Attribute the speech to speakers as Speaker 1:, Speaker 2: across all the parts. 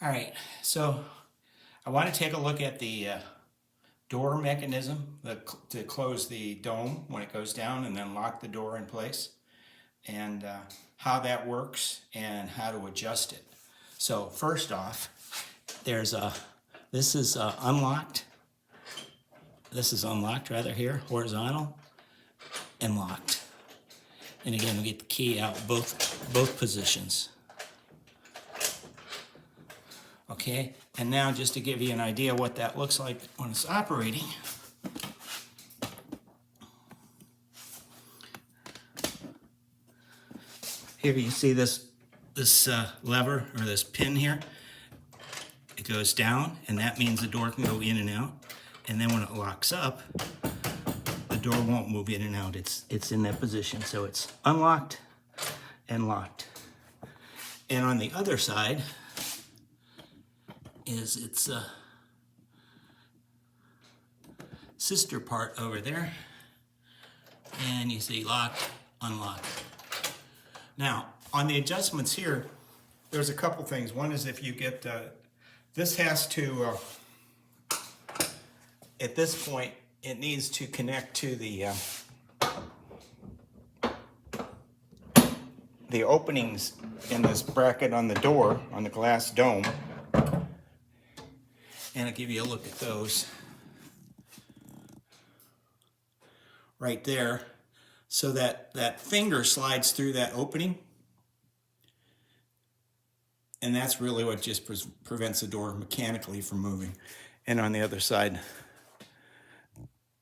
Speaker 1: All right, so I want to take a look at the door mechanism to close the dome when it goes down and then lock the door in place, and how that works and how to adjust it. So first off, this is unlocked. This is unlocked rather here, horizontal and locked. And again, we get the key out both positions. Okay, and now just to give you an idea what that looks like when it's operating. Here you see this lever or this pin here. It goes down, and that means the door can go in and out. And then when it locks up, the door won't move in and out. It's in that position, so it's unlocked and locked. And on the other side is its sister part over there, and you see locked, unlocked. Now on the adjustments here, there's a couple things. One is if you get this has to at this point it needs to connect to the openings in this bracket on the door, on the glass dome. And I'll give you a look at those right there. So that finger slides through that opening. And that's really what just prevents the door mechanically from moving. And on the other side,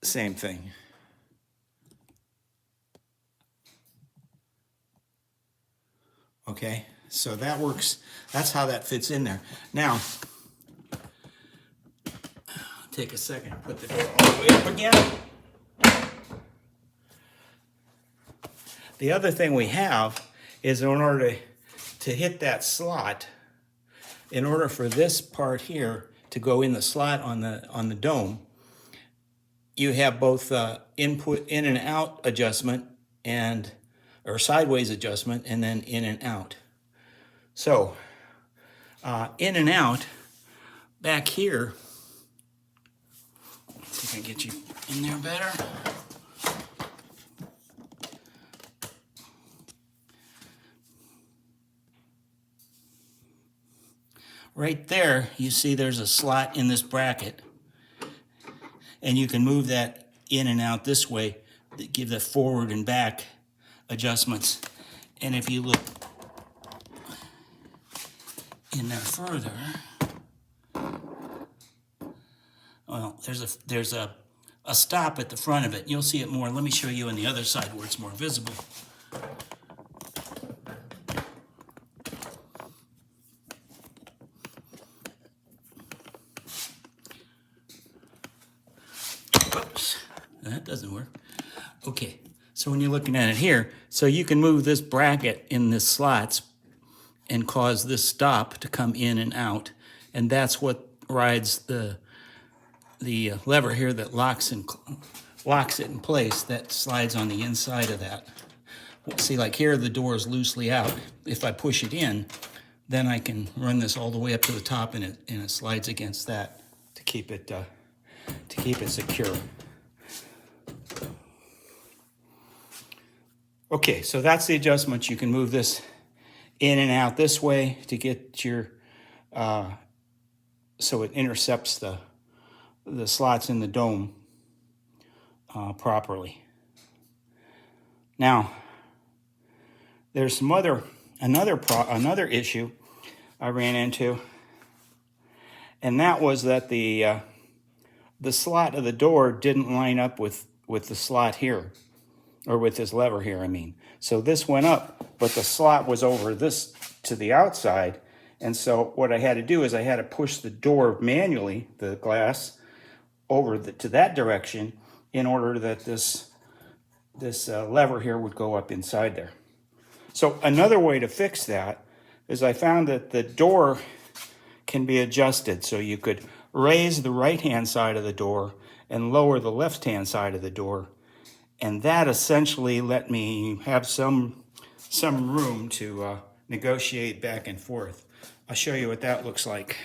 Speaker 1: same thing. Okay, so that works. That's how that fits in there. Now, take a second, put the door all the way up again. The other thing we have is in order to hit that slot, in order for this part here to go in the slot on the dome, you have both input in and out adjustment or sideways adjustment, and then in and out. So in and out back here. See if I can get you in there better. Right there, you see there's a slot in this bracket, and you can move that in and out this way, give the forward and back adjustments. And if you look in there further, well, there's a stop at the front of it. You'll see it more. Let me show you on the other side where it's more visible. Oops, that doesn't work. Okay, so when you're looking at it here, so you can move this bracket in the slots and cause this stop to come in and out, and that's what rides the lever here that locks it in place. That slides on the inside of that. See, like here the door is loosely out. If I push it in, then I can run this all the way up to the top, and it slides against that to keep it secure. Okay, so that's the adjustments. You can move this in and out this way to get your so it intercepts the slots in the dome properly. Now, there's some another issue I ran into, and that was that the slot of the door didn't line up with the slot here, or with this lever here, I mean. So this went up, but the slot was over this to the outside, and so what I had to do is I had to push the door manually, the glass, over to that direction in order that this lever here would go up inside there. So another way to fix that is I found that the door can be adjusted. So you could raise the right-hand side of the door and lower the left-hand side of the door. And that essentially let me have some room to negotiate back and forth. I'll show you what that looks like.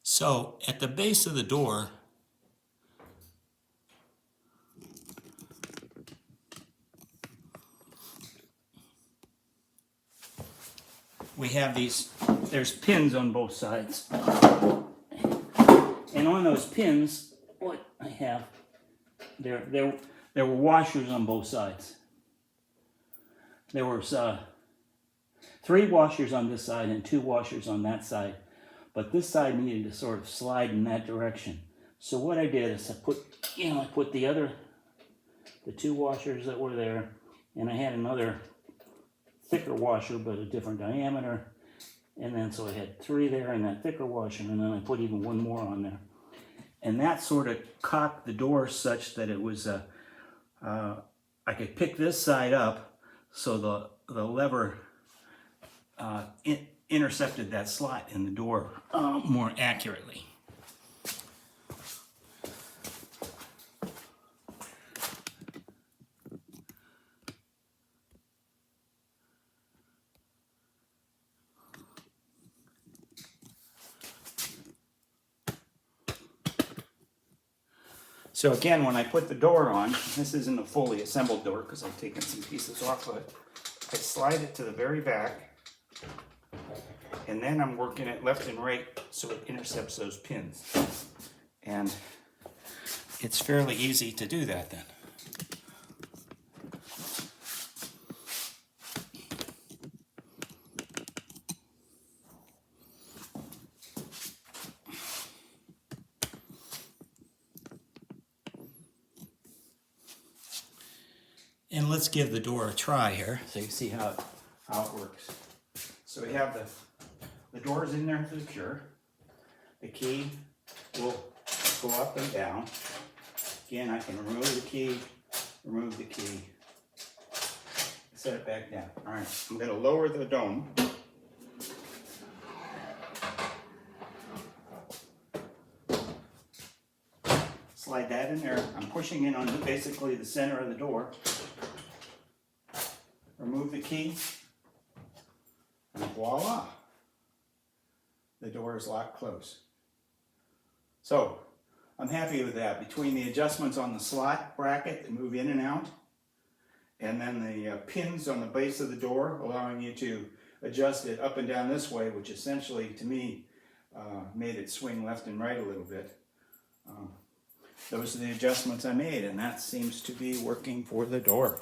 Speaker 1: So at the base of the door, we have there's pins on both sides. And on those pins, what I have, there were washers on both sides. There was 3 washers on this side and 2 washers on that side. But this side needed to sort of slide in that direction. So what I did is I put the 2 washers that were there, and I had another thicker washer but a different diameter. And then so I had 3 there in that thicker washer, and then I put even 1 more on there. And that sort of cocked the door such that it was, I could pick this side up so the lever intercepted that slot in the door more accurately. So again, when I put the door on, this isn't a fully assembled door because I've taken some pieces off of it. I slide it to the very back, and then I'm working it left and right so it intercepts those pins. And it's fairly easy to do that then. And let's give the door a try here so you see how it works. So we have the doors in there secure. The key will go up and down. Again, I can remove the key, set it back down. All right, I'm going to lower the dome. Slide that in there. I'm pushing in on basically the center of the door. Remove the key, and voila, the door is locked closed. So I'm happy with that. Between the adjustments on the slot bracket that move in and out, and then the pins on the base of the door allowing you to adjust it up and down this way, which essentially to me made it swing left and right a little bit. Those are the adjustments I made, and that seems to be working for the door.